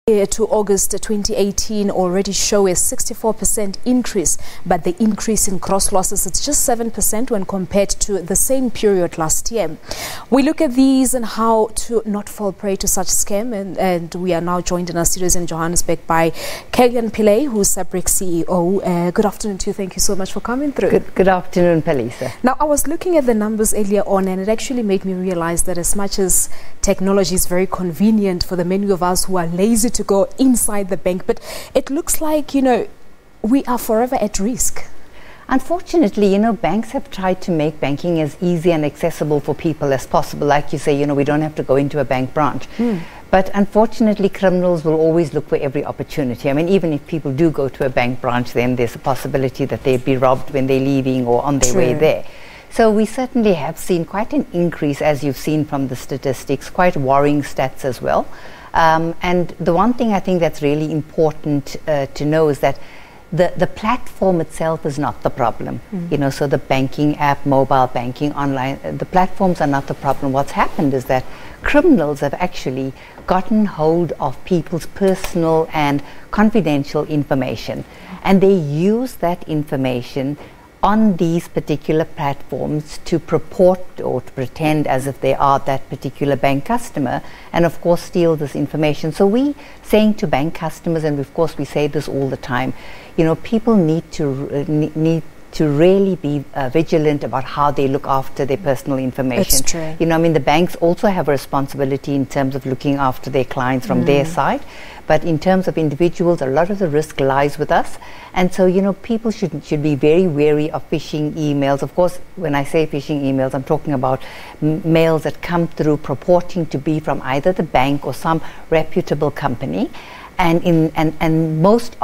To August 2018 already show a 64% increase, but the increase in gross losses is just 7% when compared to the same period last year. We look at these and how to not fall prey to such scam, and we are now joined in our studios in Johannesburg by Kalyani Pillay, who's Sabric CEO. Good afternoon to you. Thank you so much for coming through. Good afternoon, Palisa. Now, I was looking at the numbers earlier on, and it actually made me realize that as much as technology is very convenient for the many of us who are lazy to go inside the bank, but it looks like, we are forever at risk. Unfortunately, banks have tried to make banking as easy and accessible for people as possible. Like you say, we don't have to go into a bank branch. But unfortunately, criminals will always look for every opportunity. I mean, even if people do go to a bank branch, then there's a possibility that they'd be robbed when they're leaving or on their way there. So we certainly have seen quite an increase, as you've seen from the statistics, quite worrying stats as well. And the one thing I think that's really important to know is that the platform itself is not the problem. So the banking app, mobile banking, online, the platforms are not the problem. What's happened is that criminals have actually gotten hold of people's personal and confidential information, and they use that information on these particular platforms to purport or to pretend as if they are that particular bank customer, and of course steal this information. So we saying to bank customers, and of course we say this all the time, people need to really be vigilant about how they look after their personal information. It's true. The banks also have a responsibility in terms of looking after their clients from their side. But in terms of individuals, a lot of the risk lies with us. And so, people should be very wary of phishing emails. Of course, when I say phishing emails, I'm talking about mails that come through purporting to be from either the bank or some reputable company. And most,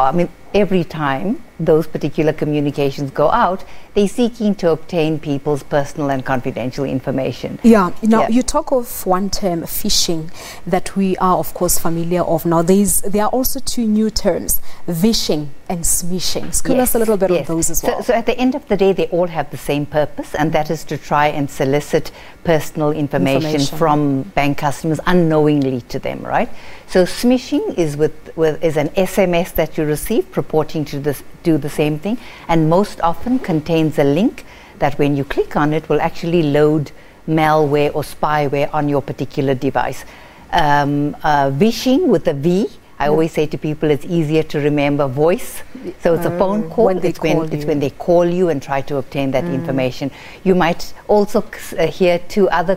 every time those particular communications go out, they're seeking to obtain people's personal and confidential information. Yeah. Now, you talk of one term, phishing, that we are, of course, familiar of. Now, there are also two new terms, phishing and smishing. School us a little bit of those as well. So at the end of the day, they all have the same purpose, and that is to try and solicit personal information from bank customers unknowingly to them, right? So smishing is is an SMS that you receive purporting to do the same thing, and most often contains a link that when you click on it will actually load malware or spyware on your particular device. Phishing with a V, I always say to people it's easier to remember voice. So it's a phone call. It's when they call you and try to obtain that information. You might also hear two other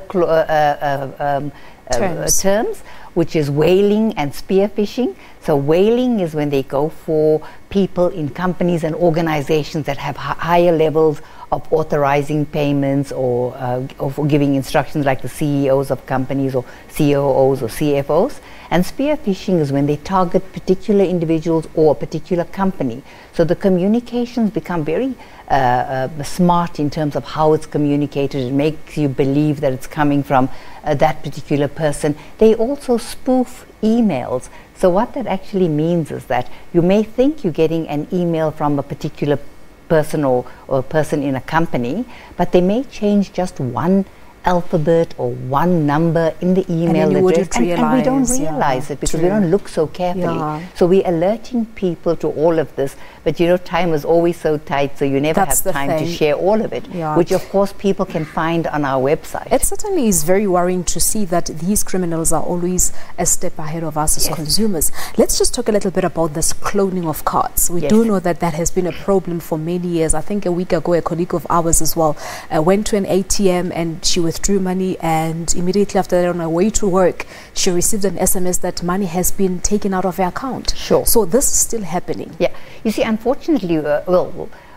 terms, which is whaling and spearfishing. So whaling is when they go for people in companies and organizations that have higher levels of authorizing payments or for giving instructions, like the CEOs of companies or COOs or CFOs. And spearfishing is when they target particular individuals or a particular company. So the communications become very smart in terms of how it's communicated. It makes you believe that it's coming from that particular person. They also spoof emails. So what that actually means is that you may think you're getting an email from a particular person or a person in a company, but they may change just one alphabet or one number in the email address, and we don't realize it because we don't look so carefully. So we're alerting people to all of this, but time is always so tight, so you never have time to share all of it, which of course people can find on our website. It certainly is very worrying to see that these criminals are always a step ahead of us as consumers. Let's just talk a little bit about this cloning of cards. We do know that has been a problem for many years. I think a week ago a colleague of ours as well went to an ATM and she withdrew money, and immediately after that, on her way to work, she received an SMS that money has been taken out of her account. So this is still happening. You see, unfortunately,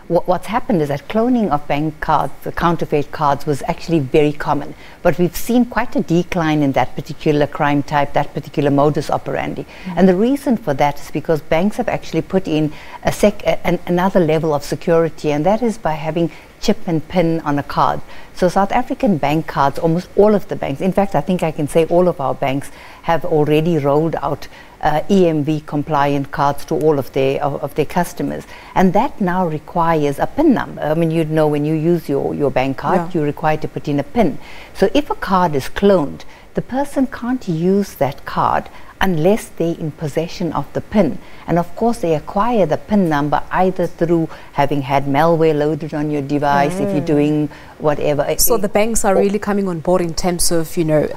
what's happened is that cloning of bank cards, the counterfeit cards, was actually very common. But we've seen quite a decline in that particular crime type, that particular modus operandi. And the reason for that is because banks have actually put in another level of security, and that is by having chip and pin on a card. So South African bank cards, almost all of the banks, in fact I think I can say all of our banks, have already rolled out EMV compliant cards to all of their customers, and that now requires a PIN number. I mean, when you use your bank card, you're required to put in a PIN. So if a card is cloned, the person can't use that card unless they're in possession of the PIN. And of course, they acquire the PIN number either through having had malware loaded on your device, if you're doing whatever. So the banks are really coming on board in terms of, you know,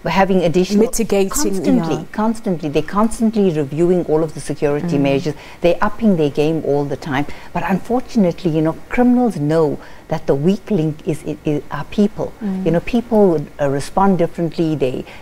having additional mitigating. Constantly. They're constantly reviewing all of the security measures. They're upping their game all the time. But unfortunately, you know, criminals know that the weak link are people. You know, people respond differently,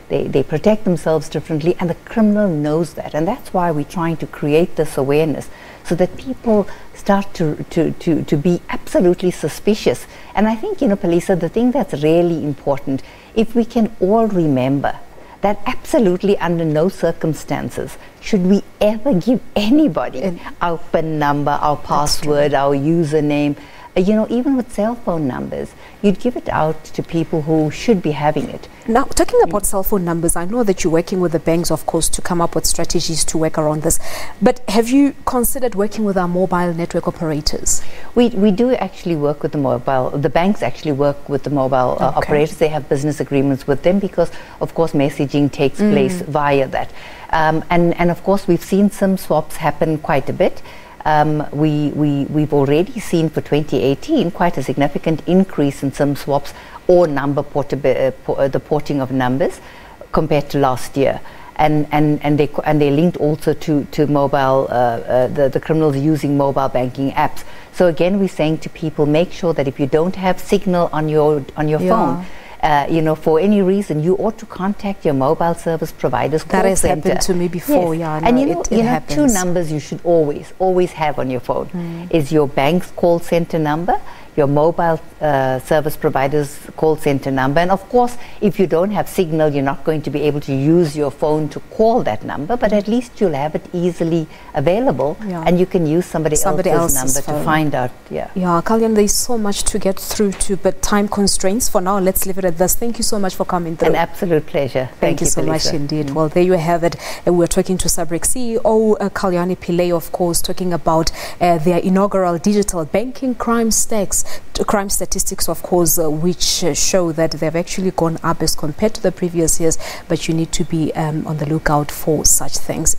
they protect themselves differently, and the criminal knows that. And that's why we're trying to create this awareness, so that people start to be absolutely suspicious. And I think, you know, Palisa, the thing that's really important, if we can all remember that absolutely under no circumstances should we ever give anybody our PIN number, our password, our username. You know, even with cell phone numbers, you'd give it out to people who should be having it. Now, talking about cell phone numbers, I know that you're working with the banks, of course, to come up with strategies to work around this. But have you considered working with our mobile network operators? We do actually work with the mobile. The banks actually work with the mobile operators. They have business agreements with them because, of course, messaging takes place via that. And of course, we've seen SIM swaps happen quite a bit. We've already seen for 2018 quite a significant increase in SIM swaps or number the porting of numbers compared to last year, and they're linked also to mobile the criminals using mobile banking apps. So again, we're saying to people, make sure that if you don't have signal on your phone, you know, for any reason, you ought to contact your mobile service provider's call center. That has happened to me before, yes. And you know, two numbers you should always have on your phone is your bank's call center number, your mobile service provider's call center number, and of course, if you don't have signal, you're not going to be able to use your phone to call that number, but at least you'll have it easily available, and you can use somebody else's number to find out. Yeah, Kalyani, there's so much to get through to, but time constraints for now. Let's leave it at this. Thank you so much for coming through. An absolute pleasure. Thank you so much indeed. Well, there you have it. We're talking to Sabric CEO Kalyani Pillay, of course, talking about their inaugural digital banking crime statistics, of course, which show that they've actually gone up as compared to the previous years, but you need to be on the lookout for such things.